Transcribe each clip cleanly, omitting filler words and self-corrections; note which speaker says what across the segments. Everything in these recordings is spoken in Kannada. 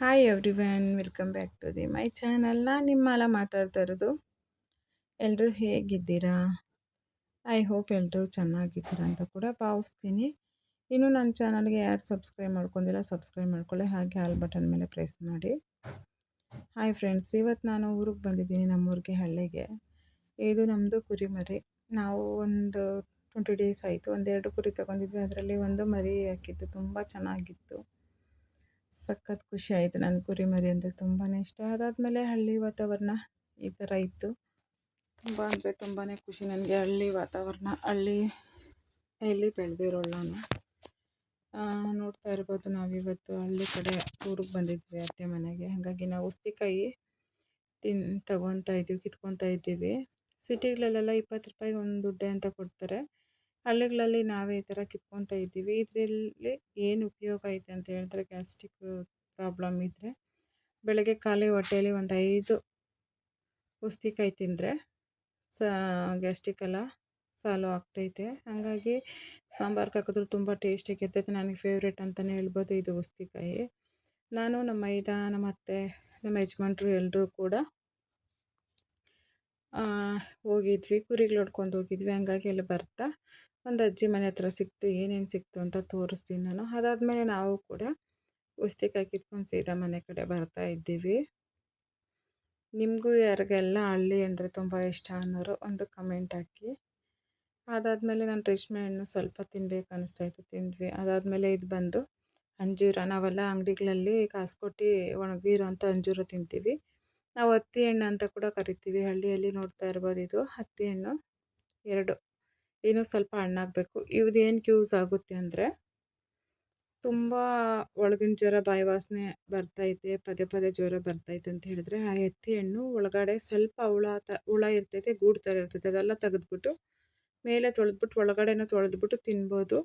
Speaker 1: Hi everyone, welcome back to my channel. ನಾನು ನಿಮ್ಮಲ್ಲ ಮಾತಾಡ್ತಾ ಇರೋದು. ಎಲ್ಲರೂ ಹೇಗಿದ್ದೀರಾ? ಐ ಹೋಪ್ ಎಲ್ಲರೂ ಚೆನ್ನಾಗಿದ್ದೀರಾ ಅಂತ ಕೂಡ ಭಾವಿಸ್ತೀನಿ. ಇನ್ನೂ ನನ್ನ ಚಾನಲ್ಗೆ ಯಾರು ಸಬ್ಸ್ಕ್ರೈಬ್ ಮಾಡ್ಕೊಂಡಿಲ್ಲ ಸಬ್ಸ್ಕ್ರೈಬ್ ಮಾಡ್ಕೊಳ್ಳಿ, ಹಾಗೆ ಆಲ್ ಬಟನ್ ಮೇಲೆ ಪ್ರೆಸ್ ಮಾಡಿ. ಹಾಯ್ ಫ್ರೆಂಡ್ಸ್, ಇವತ್ತು ನಾನು ಊರಿಗೆ ಬಂದಿದ್ದೀನಿ, ನಮ್ಮೂರಿಗೆ, ಹಳ್ಳಿಗೆ. ಇದು ನಮ್ಮದು ಕುರಿಮರಿ. ನಾವು ಒಂದು 20 ಡೇಸ್ ಆಯಿತು. ಒಂದೆರಡು ಕುರಿ ತೊಗೊಂಡಿದ್ವಿ. ಅದರಲ್ಲಿ ಒಂದು ಮರಿ ಹಾಕಿತ್ತು, ತುಂಬ ಚೆನ್ನಾಗಿತ್ತು. ಸಖತ್ ಖುಷಿ ಆಯಿತು. ನನ್ನ ಕುರಿಮರಿ ಅಂದರೆ ತುಂಬಾ ಇಷ್ಟ. ಅದಾದಮೇಲೆ ಹಳ್ಳಿ ವಾತಾವರಣ ಈ ಥರ ಇತ್ತು. ತುಂಬ ಅಂದರೆ ತುಂಬಾ ಖುಷಿ ನನಗೆ. ಹಳ್ಳಿ ವಾತಾವರಣ, ಹಳ್ಳಿಯಲ್ಲಿ ಬೆಳೆದಿರೋಳು ನಾನು. ನೋಡ್ತಾ ಇರ್ಬೋದು, ನಾವಿವತ್ತು ಹಳ್ಳಿ ಕಡೆ ಊರಿಗೆ ಬಂದಿದ್ವಿ, ಅತ್ತೆ ಮನೆಗೆ. ಹಾಗಾಗಿ ನಾವು ಉಸ್ತಿಕಾಯಿ ತಗೊತಾ ಇದ್ದೀವಿ, ಕಿತ್ಕೊತಾ ಇದ್ದೀವಿ. ಸಿಟಿಗಳಲ್ಲೆಲ್ಲ 20 ರೂಪಾಯಿ ಒಂದು ದುಡ್ಡೆ ಅಂತ ಕೊಡ್ತಾರೆ. ಹಳ್ಳಿಗಳಲ್ಲಿ ನಾವೇ ಈ ಥರ ಕಿತ್ಕೊತಾ ಇದ್ದೀವಿ. ಇದರಲ್ಲಿ ಏನು ಉಪಯೋಗ ಐತೆ ಅಂತ ಹೇಳಿದ್ರೆ, ಗ್ಯಾಸ್ಟ್ರಿಕ್ ಪ್ರಾಬ್ಲಮ್ ಇದ್ದರೆ ಬೆಳಗ್ಗೆ ಖಾಲಿ ಹೊಟ್ಟೆಯಲ್ಲಿ ಒಂದು 5 ಉಸ್ತಿಕಾಯಿ ತಿಂದರೆ ಗ್ಯಾಸ್ಟ್ರಿಕ್ ಎಲ್ಲ ಸಾಲ್ವ್ ಆಗ್ತೈತೆ. ಹಾಗಾಗಿ ಸಾಂಬಾರ್ಗೆ ಹಾಕಿದ್ರು ತುಂಬ ಟೇಸ್ಟಿಗೆ ಇರ್ತೈತೆ. ನನಗೆ ಫೇವ್ರೇಟ್ ಅಂತಲೇ ಹೇಳ್ಬೋದು ಇದು ಉಸ್ತಿಕಾಯಿ. ನಾನು, ನಮ್ಮ ಮೈದಾ, ನಮ್ಮ ಅತ್ತೆ, ನಮ್ಮ ಯಜಮಾನ್ರು ಎಲ್ಲರೂ ಕೂಡ ಹೋಗಿದ್ವಿ, ಕುರಿಗಳು ಹೊಡ್ಕೊಂಡು ಹೋಗಿದ್ವಿ. ಹಂಗಾಗಿ ಅಲ್ಲಿ ಬರ್ತಾ ಒಂದು ಅಜ್ಜಿ ಮನೆ ಹತ್ರ ಸಿಕ್ತು. ಏನೇನು ಸಿಕ್ತು ಅಂತ ತೋರಿಸ್ತೀನಿ ನಾನು. ಅದಾದಮೇಲೆ ನಾವು ಕೂಡ ಉಸ್ತಿಕಾಯಿ ಕಿತ್ಕೊಂಡು ಸೀದಾ ಮನೆ ಕಡೆ ಬರ್ತಾ ಇದ್ದೀವಿ. ನಿಮಗೂ ಯಾರಿಗೆಲ್ಲ ಹಳ್ಳಿ ಅಂದರೆ ತುಂಬ ಇಷ್ಟ ಅನ್ನೋರು ಒಂದು ಕಮೆಂಟ್ ಹಾಕಿ. ಅದಾದಮೇಲೆ ನಾನು ರೇಷ್ಮೆ ಹಣ್ಣು ಸ್ವಲ್ಪ ತಿನ್ಬೇಕು ಅನ್ನಿಸ್ತಾಯಿತ್ತು, ತಿಂದ್ವಿ. ಅದಾದಮೇಲೆ ಇದು ಬಂದು ಅಂಜೂರ. ನಾವೆಲ್ಲ ಅಂಗಡಿಗಳಲ್ಲಿ ಕಾಸು ಕೊಟ್ಟು ಒಣಗಿರೋ ಅಂಥ ಅಂಜೂರ ತಿಂತೀವಿ. ನಾವು ಹತ್ತಿ ಹಣ್ಣು ಅಂತ ಕೂಡ ಕರಿತೀವಿ ಹಳ್ಳಿಯಲ್ಲಿ. ನೋಡ್ತಾ ಇರ್ಬೋದು, ಇದು ಹತ್ತಿ ಹಣ್ಣು 2. ಇನ್ನೂ ಸ್ವಲ್ಪ ಹಣ್ಣಾಗಬೇಕು. ಇದೇನಕ್ಕೆ ಯೂಸ್ ಆಗುತ್ತೆ ಅಂದರೆ, ತುಂಬ ಒಳಗಿನ ಜ್ವರ, ಬಾಯಿ ವಾಸನೆ ಬರ್ತೈತೆ, ಪದೇ ಪದೇ ಜ್ವರ ಬರ್ತೈತೆ ಅಂತ ಹೇಳಿದ್ರೆ, ಆ ಹತ್ತಿ ಹಣ್ಣು ಒಳಗಡೆ ಸ್ವಲ್ಪ ಹುಳ ಇರ್ತೈತೆ, ಗೂಡು ಥರ ಇರ್ತೈತೆ. ಅದೆಲ್ಲ ತೆಗೆದ್ಬಿಟ್ಟು ಮೇಲೆ ತೊಳೆದ್ಬಿಟ್ಟು ಒಳಗಡೆನೂ ತೊಳೆದ್ಬಿಟ್ಟು ತಿನ್ಬೋದು.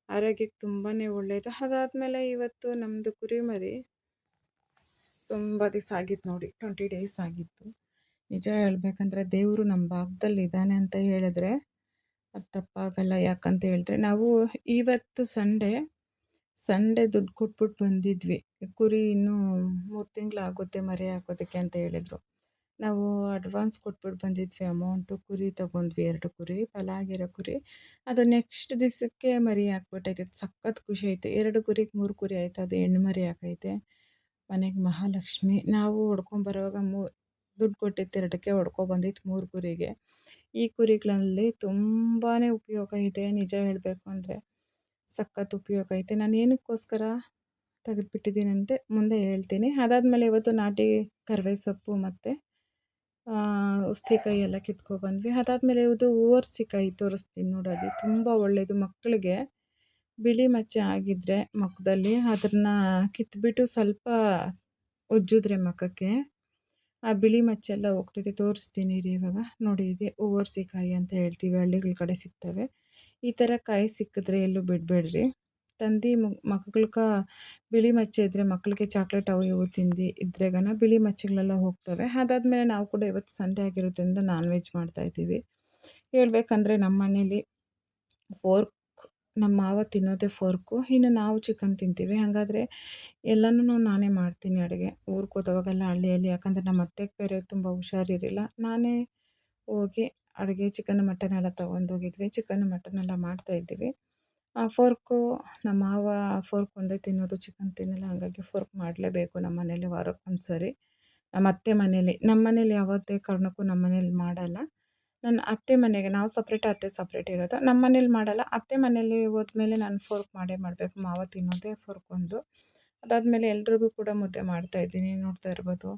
Speaker 1: ಆರೋಗ್ಯಕ್ಕೆ ತುಂಬಾ ಒಳ್ಳೆಯದು. ಅದಾದಮೇಲೆ ಇವತ್ತು ನಮ್ಮದು ಕುರಿಮರಿ ತುಂಬ ದಿವಸ ಆಗಿತ್ತು ನೋಡಿ, 20 ಡೇಸ್ ಆಗಿತ್ತು. ನಿಜ ಹೇಳ್ಬೇಕಂದ್ರೆ ದೇವರು ನಮ್ಮ ಭಾಗದಲ್ಲಿ ಇದ್ದಾನೆ ಅಂತ ಹೇಳಿದ್ರೆ ಅದು ತಪ್ಪಾಗಲ್ಲ. ಯಾಕಂತ ಹೇಳಿದ್ರೆ, ನಾವು ಇವತ್ತು ಸಂಡೇ ದುಡ್ಡು ಕೊಟ್ಬಿಟ್ಟು ಬಂದಿದ್ವಿ. ಕುರಿ ಇನ್ನೂ 3 ತಿಂಗಳಾಗುತ್ತೆ ಮರಿ ಹಾಕೋದಕ್ಕೆ ಅಂತ ಹೇಳಿದರು. ನಾವು ಅಡ್ವಾನ್ಸ್ ಕೊಟ್ಬಿಟ್ಟು ಬಂದಿದ್ವಿ ಅಮೌಂಟು. ಕುರಿ ತೊಗೊಂಡ್ವಿ, 2 ಕುರಿ, ಪಲಾಗಿರೋ ಕುರಿ. ಅದು ನೆಕ್ಸ್ಟ್ ದಿವಸಕ್ಕೆ ಮರಿ ಹಾಕ್ಬಿಟ್ಟೈತೆ. ಸಖತ್ ಖುಷಿ ಆಯಿತು. 2 ಕುರಿಗೆ 3 ಕುರಿ ಆಯಿತು. ಅದು ಹೆಣ್ಣು ಮರಿ ಹಾಕೈತೆ. ಮನೆಗೆ ಮಹಾಲಕ್ಷ್ಮಿ. ನಾವು ಹೊಡ್ಕೊಂಬರುವಾಗ ದುಡ್ಡು ಕೊಟ್ಟಿದ್ದು 2ಕ್ಕೆ ಹೊಡ್ಕೊಬಂದಿತ್ತು 3 ಕುರಿಗೆ. ಈ ಕುರಿಗಳಲ್ಲಿ ತುಂಬಾ ಉಪಯೋಗ ಇದೆ. ನಿಜ ಹೇಳಬೇಕು ಅಂದರೆ ಸಖತ್ ಉಪಯೋಗ ಐತೆ. ನಾನು ಏನಕ್ಕೋಸ್ಕರ ತೆಗೆದುಬಿಟ್ಟಿದ್ದೀನಿ ಅಂತ ಮುಂದೆ ಹೇಳ್ತೀನಿ. ಅದಾದಮೇಲೆ ಇವತ್ತು ನಾಟಿ ಕರಿಬೇವು ಸೊಪ್ಪು ಮತ್ತು ಉಸ್ತಿಕಾಯಿ ಎಲ್ಲ ಕಿತ್ಕೊಬಂದ್ವಿ. ಅದಾದಮೇಲೆ ಇದು ಓರ್ಸಿಕಾಯಿ ತೋರಿಸ್ತೀನಿ ನೋಡೋದು. ತುಂಬ ಒಳ್ಳೆಯದು. ಮಕ್ಕಳಿಗೆ ಬಿಳಿ ಮಚ್ಚೆ ಆಗಿದ್ದರೆ ಮುಖದಲ್ಲಿ ಅದನ್ನು ಕಿತ್ಬಿಟ್ಟು ಸ್ವಲ್ಪ ಉಜ್ಜಿದ್ರೆ ಮುಖಕ್ಕೆ ಆ ಬಿಳಿ ಮಚ್ಚೆಲ್ಲ ಹೋಗ್ತೈತೆ. ತೋರಿಸ್ತೀನಿ ರೀ ಇವಾಗ. ನೋಡಿ, ಇದೆ ಓರ್ಸಿಕಾಯಿ ಅಂತ ಹೇಳ್ತೀವಿ, ಹಳ್ಳಿಗಳ ಕಡೆ ಸಿಗ್ತವೆ. ಈ ಥರ ಕಾಯಿ ಸಿಕ್ಕಿದ್ರೆ ಎಲ್ಲೂ ಬಿಡಬೇಡ್ರಿ. ತಂದು ಮಕ್ಕಳಿಗೆ ಬಿಳಿ ಮಚ್ಚೆ ಇದ್ದರೆ, ಮಕ್ಕಳಿಗೆ ಚಾಕ್ಲೇಟ್ ಅವು ಇವು ತಿಂದು ಇದ್ರೆಗನ ಬಿಳಿ ಮಚ್ಚೆಗಳೆಲ್ಲ ಹೋಗ್ತವೆ. ಅದಾದಮೇಲೆ ನಾವು ಕೂಡ ಇವತ್ತು ಸಂಡೇ ಆಗಿರೋದ್ರಿಂದ ನಾನ್ ವೆಜ್ ಮಾಡ್ತಾಯಿದ್ದೀವಿ. ಹೇಳ್ಬೇಕಂದ್ರೆ ನಮ್ಮ ಮನೇಲಿ ಫೋರ್ಕ್, ನಮ್ಮ ಮಾವ ತಿನ್ನೋದೇ ಫೋರ್ಕು, ಇನ್ನು ನಾವು ಚಿಕನ್ ತಿಂತೀವಿ. ಹಾಗಾದರೆ ಎಲ್ಲನೂ ನಾನೇ ಮಾಡ್ತೀನಿ ಅಡುಗೆ ಊರಿಗೆ ಹೋದವಾಗೆಲ್ಲ ಹಳ್ಳಿಯಲ್ಲಿ. ಯಾಕಂದರೆ ನಮ್ಮ ಅತ್ತೆಗೆ ಬೇರೆ ತುಂಬ ಹುಷಾರಿರಲಿಲ್ಲ. ನಾನೇ ಹೋಗಿ ಅಡುಗೆ ಚಿಕನ್ ಮಟನ್ ಎಲ್ಲ ತೊಗೊಂಡೋಗಿದ್ವಿ. ಚಿಕನ್ ಮಟನ್ ಎಲ್ಲ ಮಾಡ್ತಾಯಿದ್ದೀವಿ. ಫೋರ್ಕು, ನಮ್ಮ ಮಾವ ಫೋರ್ಕ್ ಒಂದೇ ತಿನ್ನೋದು, ಚಿಕನ್ ತಿನ್ನಲ್ಲ. ಹಾಗಾಗಿ ಫೋರ್ಕ್ ಮಾಡಲೇಬೇಕು ನಮ್ಮ ಮನೇಲಿ ವಾರಕ್ಕೊಂದು ಸರಿ. ನಮ್ಮ ಅತ್ತೆ ಮನೇಲಿ, ನಮ್ಮ ಮನೇಲಿ ಯಾವುದೇ ಕಾರಣಕ್ಕೂ ನಮ್ಮ ಮನೇಲಿ ಮಾಡಲ್ಲ. ನನ್ನ ಅತ್ತೆ ಮನೆಗೆ ನಾವು ಸಪ್ರೇಟ್, ಅತ್ತೆ ಸಪ್ರೇಟ್ ಇರೋದು. ನಮ್ಮ ಮನೇಲಿ ಮಾಡಲ್ಲ. ಅತ್ತೆ ಮನೇಲಿ ಹೋದ್ಮೇಲೆ ನಾನು ಫೋರ್ಕ್ ಮಾಡಬೇಕು. ಮಾವ ತಿನ್ನೋದೇ ಫೋರ್ಕ್ ಒಂದು. ಅದಾದಮೇಲೆ ಎಲ್ರಿಗೂ ಕೂಡ ಮುದ್ದೆ ಮಾಡ್ತಾಯಿದ್ದೀನಿ, ನೋಡ್ತಾ ಇರ್ಬೋದು.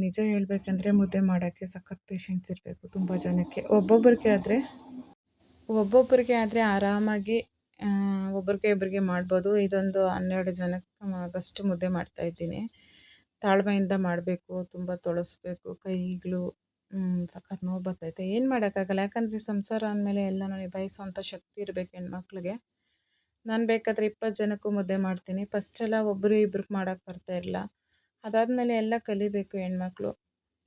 Speaker 1: ನಿಜ ಹೇಳಬೇಕಂದ್ರೆ ಮುದ್ದೆ ಮಾಡೋಕ್ಕೆ ಸಖತ್ ಪೇಷೆನ್ಸ್ ಇರಬೇಕು ತುಂಬ ಜನಕ್ಕೆ. ಒಬ್ಬೊಬ್ಬರಿಗೆ ಆದರೆ ಆರಾಮಾಗಿ ಒಬ್ರಿಗೆ ಇಬ್ಬರಿಗೆ ಮಾಡ್ಬೋದು. ಇದೊಂದು 12 ಜನಕ್ಕೆ ಆಗಷ್ಟು ಮುದ್ದೆ ಮಾಡ್ತಾಯಿದ್ದೀನಿ. ತಾಳ್ಮೆಯಿಂದ ಮಾಡಬೇಕು, ತುಂಬ ತೊಳಸ್ಬೇಕು, ಕೈಗಳು ಸಖತ್ ನೋವು ಬರ್ತೈತೆ. ಏನು ಮಾಡೋಕ್ಕಾಗಲ್ಲ. ಯಾಕಂದರೆ ಸಂಸಾರ ಅಂದಮೇಲೆ ಎಲ್ಲನೂ ನಿಭಾಯಿಸೋವಂಥ ಶಕ್ತಿ ಇರಬೇಕು ಹೆಣ್ಮಕ್ಳಿಗೆ. ನಾನು ಬೇಕಾದರೆ 20 ಜನಕ್ಕೂ ಮುದ್ದೆ ಮಾಡ್ತೀನಿ. ಫಸ್ಟೆಲ್ಲ ಒಬ್ಬರು ಇಬ್ರಿಗೆ ಮಾಡೋಕ್ಕೆ ಬರ್ತಾಯಿರಲಿಲ್ಲ. ಅದಾದಮೇಲೆ ಎಲ್ಲ ಕಲಿಬೇಕು ಹೆಣ್ಮಕ್ಳು.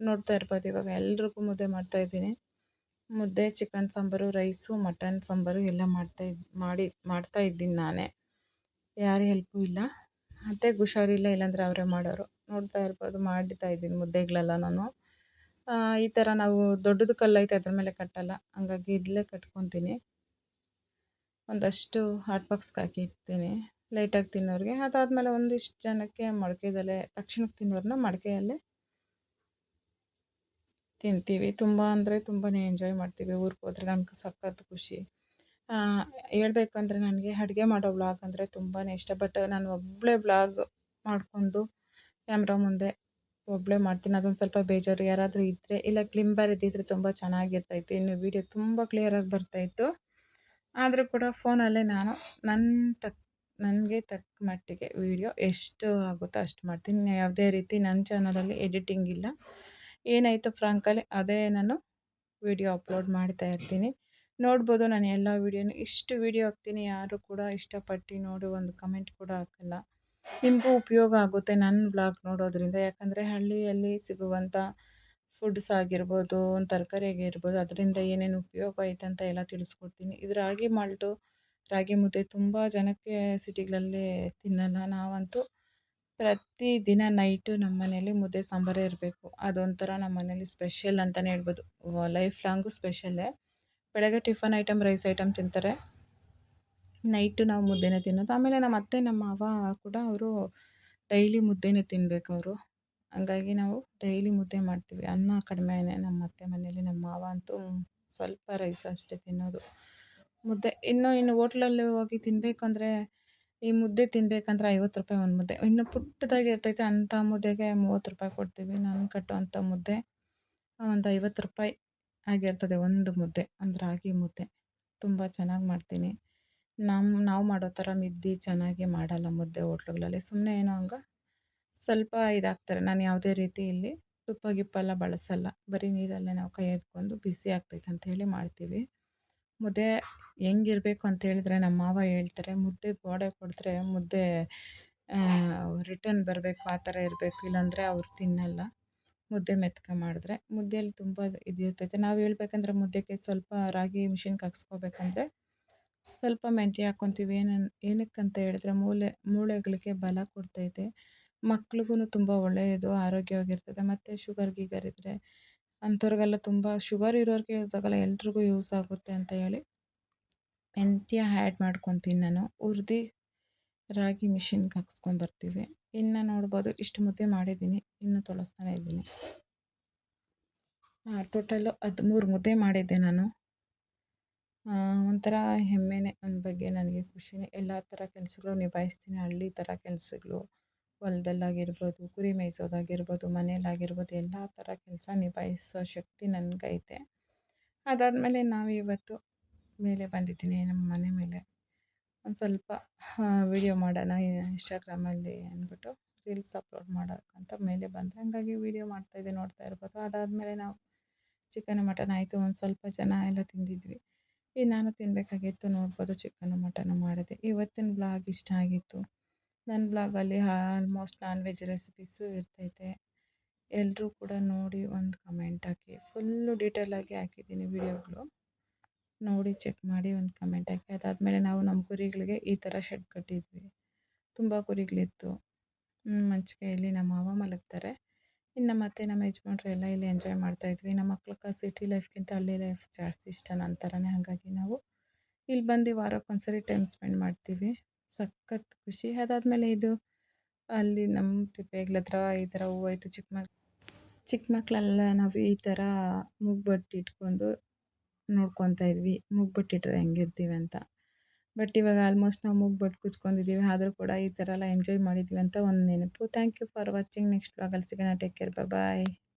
Speaker 1: ನೋಡ್ತಾ ಇರ್ಬೋದು, ಇವಾಗ ಎಲ್ರಿಗೂ ಮುದ್ದೆ ಮಾಡ್ತಾಯಿದ್ದೀನಿ. ಮುದ್ದೆ, chicken sambar, rice, mutton sambar ಎಲ್ಲ ಮಾಡ್ತಾಯಿದ್ದೀನಿ ನಾನೇ. ಯಾರ ಹೆಲ್ಪು ಇಲ್ಲ. ಅತ್ತೆಗೆ ಹುಷಾರಿಲ್ಲ, ಇಲ್ಲಾಂದರೆ ಅವರೇ ಮಾಡೋರು. ನೋಡ್ತಾ ಇರ್ಬೋದು ಮಾಡ್ತಾ ಇದ್ದೀನಿ ಮುದ್ದೆಗಳೆಲ್ಲ ನಾನು. ಈ ಥರ ನಾವು ದೊಡ್ಡದು ಕಲ್ಲೈತೆ ಅದ್ರ ಮೇಲೆ ಕಟ್ಟಲ್ಲ, ಹಂಗಾಗಿ ಇಲ್ಲೇ ಕಟ್ಕೊತೀನಿ. ಒಂದಷ್ಟು ಹಾಟ್ ಬಾಕ್ಸ್ಗೆ ಹಾಕಿ ಇಡ್ತೀನಿ ಲೈಟಾಗಿ ತಿನ್ನೋರಿಗೆ. ಅದಾದಮೇಲೆ ಒಂದಿಷ್ಟು ಜನಕ್ಕೆ ಮೊಳಕೆದಲ್ಲೇ ತಕ್ಷಣಕ್ಕೆ ತಿನ್ನೋರನ್ನ ಮಡಿಕೆಯಲ್ಲೇ ತಿಂತೀವಿ. ತುಂಬ ಅಂದರೆ ತುಂಬಾ ಎಂಜಾಯ್ ಮಾಡ್ತೀವಿ. ಊರಿಗೆ ಹೋದ್ರೆ ನನಗೆ ಸಖತ್ ಖುಷಿ. ಹೇಳ್ಬೇಕಂದ್ರೆ ನನಗೆ ಅಡುಗೆ ಮಾಡೋ ವ್ಲಾಗ್ ಅಂದರೆ ತುಂಬಾ ಇಷ್ಟ. ಬಟ್ ನಾನು ಒಬ್ಬಳೇ ವ್ಲಾಗ್ ಮಾಡಿಕೊಂಡು ಕ್ಯಾಮ್ರಾ ಮುಂದೆ ಒಬ್ಬಳೇ ಮಾಡ್ತೀನಿ. ಅದೊಂದು ಸ್ವಲ್ಪ ಬೇಜಾರು. ಯಾರಾದರೂ ಇದ್ದರೆ ಇಲ್ಲ ಕ್ಲಿಂಬರ್ ಇದ್ದಿದ್ರೆ ತುಂಬ ಚೆನ್ನಾಗಿರ್ತೈತೆ, ಇನ್ನು ವೀಡಿಯೋ ತುಂಬ ಕ್ಲಿಯರಾಗಿ ಬರ್ತಾಯಿತ್ತು. ಆದರೂ ಕೂಡ ಫೋನಲ್ಲೇ ನಾನು ನನಗೆ ತಕ್ಕ ಮಟ್ಟಿಗೆ ವೀಡಿಯೋ ಎಷ್ಟು ಆಗುತ್ತೋ ಅಷ್ಟು ಮಾಡ್ತೀನಿ. ಯಾವುದೇ ರೀತಿ ನನ್ನ ಚಾನಲಲ್ಲಿ ಎಡಿಟಿಂಗ್ ಇಲ್ಲ. ಏನಾಯಿತು ಫ್ರಾಂಕಲ್ಲಿ ಅದೇ ನಾನು ವೀಡಿಯೋ ಅಪ್ಲೋಡ್ ಮಾಡ್ತಾ ಇರ್ತೀನಿ. ನೋಡ್ಬೋದು ನಾನು ಎಲ್ಲ ವೀಡಿಯೋನು ಇಷ್ಟು ವೀಡಿಯೋ ಹಾಕ್ತೀನಿ, ಯಾರು ಕೂಡ ಇಷ್ಟಪಟ್ಟು ನೋಡಿ ಒಂದು ಕಮೆಂಟ್ ಕೂಡ ಹಾಕಲ್ಲ. ನಿಮಗೂ ಉಪಯೋಗ ಆಗುತ್ತೆ ನನ್ನ ವ್ಲಾಗ್ ನೋಡೋದ್ರಿಂದ. ಯಾಕಂದರೆ ಹಳ್ಳಿಯಲ್ಲಿ ಸಿಗುವಂಥ ಫುಡ್ಸ್ ಆಗಿರ್ಬೋದು, ಒಂದು ತರಕಾರಿ ಆಗಿರ್ಬೋದು, ಅದರಿಂದ ಏನೇನು ಉಪಯೋಗ ಐತೆ ಅಂತ ಎಲ್ಲ ತಿಳಿಸ್ಕೊಡ್ತೀನಿ. ಇದು ರಾಗಿ ಮಾಲ್ಟು, ರಾಗಿ ಮುದ್ದೆ ತುಂಬ ಜನಕ್ಕೆ ಸಿಟಿಗಳಲ್ಲಿ ತಿನ್ನಲ್ಲ. ನಾವಂತೂ ಪ್ರತಿದಿನ ನೈಟು ನಮ್ಮ ಮನೇಲಿ ಮುದ್ದೆ ಸಾಂಬಾರೇ ಇರಬೇಕು. ಅದೊಂಥರ ನಮ್ಮ ಮನೇಲಿ ಸ್ಪೆಷಲ್ ಅಂತಲೇ ಹೇಳ್ಬೋದು. ಲೈಫ್ ಲಾಂಗು ಸ್ಪೆಷಲ್ಲೇ. ಬೆಳಗ್ಗೆ ಟಿಫನ್ ಐಟಮ್, ರೈಸ್ ಐಟಮ್ ತಿಂತಾರೆ, ನೈಟು ನಾವು ಮುದ್ದೆನೇ ತಿನ್ನೋದು. ಆಮೇಲೆ ನಮ್ಮ ಅತ್ತೆ ನಮ್ಮ ಮಾವ ಕೂಡ ಅವರು ಡೈಲಿ ಮುದ್ದೆನೇ ತಿನ್ನಬೇಕು ಅವರು. ಹಂಗಾಗಿ ನಾವು ಡೈಲಿ ಮುದ್ದೆ ಮಾಡ್ತೀವಿ. ಅನ್ನ ಕಡಿಮೆನೇ ನಮ್ಮ ಅತ್ತೆ ಮನೇಲಿ. ನಮ್ಮ ಮಾವ ಅಂತೂ ಸ್ವಲ್ಪ ರೈಸ್ ಅಷ್ಟೇ ತಿನ್ನೋದು. ಮುದ್ದೆ ಇನ್ನು ಹೋಟ್ಲಲ್ಲಿ ಹೋಗಿ ತಿನ್ನಬೇಕಂದ್ರೆ, ಈ ಮುದ್ದೆ ತಿನ್ನಬೇಕಂದ್ರೆ 50 ರೂಪಾಯಿ ಒಂದು ಮುದ್ದೆ. ಇನ್ನು ಪುಟ್ಟದಾಗಿ ಇರ್ತೈತೆ ಅಂಥ ಮುದ್ದೆಗೆ 30 ರೂಪಾಯಿ ಕೊಡ್ತೀವಿ. ನಾನು ಕಟ್ಟುವಂಥ ಮುದ್ದೆ ಒಂದು 50 ರೂಪಾಯಿ ಆಗಿರ್ತದೆ ಒಂದು ಮುದ್ದೆ, ಒಂದು ರಾಗಿ ಮುದ್ದೆ. ತುಂಬ ಚೆನ್ನಾಗಿ ಮಾಡ್ತೀನಿ. ನಾವು ಮಾಡೋ ಥರ ಮಿದ್ದಿ ಚೆನ್ನಾಗಿ ಮಾಡಲ್ಲ ಮುದ್ದೆ ಹೋಟ್ಲುಗಳಲ್ಲಿ. ಸುಮ್ಮನೆ ಏನೋ ಹಂಗೆ ಸ್ವಲ್ಪ ಇದಾಗ್ತಾರೆ. ನಾನು ಯಾವುದೇ ರೀತಿ ಇಲ್ಲಿ ತುಪ್ಪ ಗಿಪ್ಪ ಎಲ್ಲ ಬಳಸಲ್ಲ. ಬರೀ ನೀರಲ್ಲೇ ನಾವು ಕೈ ಎತ್ಕೊಂಡು ಬಿಸಿ ಆಗ್ತೈತೆ ಅಂಥೇಳಿ ಮಾಡ್ತೀವಿ. ಮುದ್ದೆ ಹೆಂಗಿರಬೇಕು ಅಂತ ಹೇಳಿದ್ರೆ ನಮ್ಮ ಮಾವ ಹೇಳ್ತಾರೆ, ಮುದ್ದೆ ಗೋಡೆ ಕೊಡಿದ್ರೆ ಮುದ್ದೆ ರಿಟರ್ನ್ ಬರಬೇಕು, ಆ ಥರ ಇರಬೇಕು, ಇಲ್ಲಾಂದರೆ ಅವ್ರು ತಿನ್ನಲ್ಲ. ಮುದ್ದೆ ಮೆತ್ತಗೆ ಮಾಡಿದ್ರೆ ಮುದ್ದೆಯಲ್ಲಿ ತುಂಬ ಇದು ಇರ್ತೈತೆ. ನಾವು ಹೇಳ್ಬೇಕಂದ್ರೆ ಮುದ್ದೆಗೆ ಸ್ವಲ್ಪ ರಾಗಿ ಮಿಷಿನ್ಗೆ ಹಾಕ್ಸ್ಕೋಬೇಕಂದ್ರೆ ಸ್ವಲ್ಪ ಮೆಂತ್ಯ ಹಾಕ್ಕೊತೀವಿ. ಏನಕ್ಕಂತ ಹೇಳಿದ್ರೆ ಮೂಳೆಗಳಿಗೆ ಬಲ ಕೊಡ್ತೈತೆ. ಮಕ್ಳಿಗೂ ತುಂಬ ಒಳ್ಳೆಯದು, ಆರೋಗ್ಯವಾಗಿರ್ತದೆ. ಮತ್ತು ಶುಗರ್ ಗೀಗರ್ ಇದ್ದರೆ ಅಂಥವ್ರಿಗೆಲ್ಲ ತುಂಬ, ಶುಗರ್ ಇರೋರಿಗೆ ಯೂಸ್ ಆಗೋಲ್ಲ, ಎಲ್ರಿಗೂ ಯೂಸ್ ಆಗುತ್ತೆ ಅಂತ ಹೇಳಿ ಮೆಂತ್ಯ ಆ್ಯಡ್ ಮಾಡ್ಕೊತೀನಿ ನಾನು. ಹುರ್ದು ರಾಗಿ ಮಿಷಿನ್ಗೆ ಹಾಕ್ಸ್ಕೊಂಬರ್ತೀವಿ. ಇನ್ನು ನೋಡ್ಬೋದು ಇಷ್ಟು ಮುದ್ದೆ ಮಾಡಿದ್ದೀನಿ, ಇನ್ನು ತೊಳಸ್ತಾನೆ ಇದ್ದೀನಿ. ಟೋಟಲು 13 ಮುದ್ದೆ ಮಾಡಿದ್ದೆ ನಾನು. ಒಂಥರ ಹೆಮ್ಮೆನೇ ನನ್ನ ಬಗ್ಗೆ, ನನಗೆ ಖುಷಿನೇ. ಎಲ್ಲ ಥರ ಕೆಲಸಗಳು ನಿಭಾಯಿಸ್ತೀನಿ. ಹಳ್ಳಿ ಥರ ಕೆಲಸಗಳು, ಹೊಲದಲ್ಲಾಗಿರ್ಬೋದು, ಕುರಿ ಮೇಯಿಸೋದಾಗಿರ್ಬೋದು, ಮನೇಲಾಗಿರ್ಬೋದು, ಎಲ್ಲ ಥರ ಕೆಲಸ ನಿಭಾಯಿಸೋ ಶಕ್ತಿ ನನಗೈತೆ. ಅದಾದಮೇಲೆ ನಾವು ಇವತ್ತು ಮೇಲೆ ಬಂದಿದ್ದೀನಿ ನಮ್ಮ ಮನೆ ಮೇಲೆ. ಒಂದು ಸ್ವಲ್ಪ ವೀಡಿಯೋ ಮಾಡೋಣ ಇನ್ಸ್ಟಾಗ್ರಾಮಲ್ಲಿ ಅಂದ್ಬಿಟ್ಟು ರೀಲ್ಸ್ ಅಪ್ಲೋಡ್ ಮಾಡೋಕ್ಕಂತ ಮೇಲೆ ಬಂದೆ. ಹಾಗಾಗಿ ವೀಡಿಯೋ ಮಾಡ್ತಾಯಿದ್ದೆ, ನೋಡ್ತಾ ಇರ್ಬೋದು. ಅದಾದಮೇಲೆ ನಾವು ಚಿಕನ್ ಮಟನ್ ಆಯಿತು, ಒಂದು ಸ್ವಲ್ಪ ಜನ ಎಲ್ಲ ತಿಂದಿದ್ವಿ. ನಾನು ತಿನ್ನಬೇಕಾಗಿತ್ತು, ನೋಡ್ಬೋದು ಚಿಕನ್ನು ಮಟನ್ನು ಮಾಡಿದೆ. ಇವತ್ತಿನ ಬ್ಲಾಗ್ ಇಷ್ಟ ಆಗಿತ್ತು. ನನ್ನ ಬ್ಲಾಗಲ್ಲಿ ಆಲ್ಮೋಸ್ಟ್ ನಾನ್ ವೆಜ್ ರೆಸಿಪೀಸು ಇರ್ತೈತೆ. ಎಲ್ಲರೂ ಕೂಡ ನೋಡಿ ಒಂದು ಕಮೆಂಟ್ ಹಾಕಿ. ಫುಲ್ಲು ಡೀಟೇಲಾಗಿ ಹಾಕಿದ್ದೀನಿ ವೀಡಿಯೋಗಳು, ನೋಡಿ ಚೆಕ್ ಮಾಡಿ ಒಂದು ಕಮೆಂಟ್ ಹಾಕಿ. ಅದಾದಮೇಲೆ ನಾವು ನಮ್ಮ ಕುರಿಗಳಿಗೆ ಈ ಥರ ಶೆಡ್ ಕಟ್ಟಿದ್ವಿ. ತುಂಬ ಕುರಿಗಳಿತ್ತು. ಮಂಚಿಗೆಯಲ್ಲಿ ನಮ್ಮ ಮಾವ ಮಲಗ್ತಾರೆ. ಇನ್ನು ಮತ್ತು ನಮ್ಮ ಯಜಮಾನ್ರು ಎಲ್ಲ ಇಲ್ಲಿ ಎಂಜಾಯ್ ಮಾಡ್ತಾಯಿದ್ವಿ. ನಮ್ಮ ಮಕ್ಳಿಗೆ ಸಿಟಿ ಲೈಫ್ಗಿಂತ ಹಳ್ಳಿ ಲೈಫ್ ಜಾಸ್ತಿ ಇಷ್ಟ ನನ್ನ ಥರನೇ. ಹಾಗಾಗಿ ನಾವು ಇಲ್ಲಿ ಬಂದು ವಾರಕ್ಕೊಂದ್ಸರಿ ಟೈಮ್ ಸ್ಪೆಂಡ್ ಮಾಡ್ತೀವಿ. ಸಖತ್ ಖುಷಿ. ಅದಾದಮೇಲೆ ಇದು ಅಲ್ಲಿ ನಮ್ಮ ತಿಪ್ಪೆಗ್ಲ ಹತ್ರ ಈ ಥರ ಹೂವಾಯಿತು. ಚಿಕ್ಕ ಮಕ್ಕಳೆಲ್ಲ ನಾವು ಈ ಥರ ಮೂಗ್ಬೊಟ್ಟು ಇಟ್ಕೊಂಡು ನೋಡ್ಕೊತಾ ಇದ್ವಿ, ಮೂಗ್ಬೊಟ್ಟಿಟ್ರೆ ಹೆಂಗಿರ್ತೀವಿ ಅಂತ. ಬಟ್ ಇವಾಗ ಆಲ್ಮೋಸ್ಟ್ ನಾವು ಮೂಗ್ಬೊಟ್ಟು ಕುಚ್ಕೊಂಡಿದ್ದೀವಿ. ಆದರೂ ಕೂಡ ಈ ಥರ ಎಲ್ಲ ಎಂಜಾಯ್ ಮಾಡಿದ್ವಿ ಅಂತ ಒಂದು ನೆನಪು. Thank you for watching. Next ವ್ಲಾಗಲ್ಲಿ ಸಿಗೋಣ. ಟೇಕ್ ಕೇರ್, ಬಾಯ್.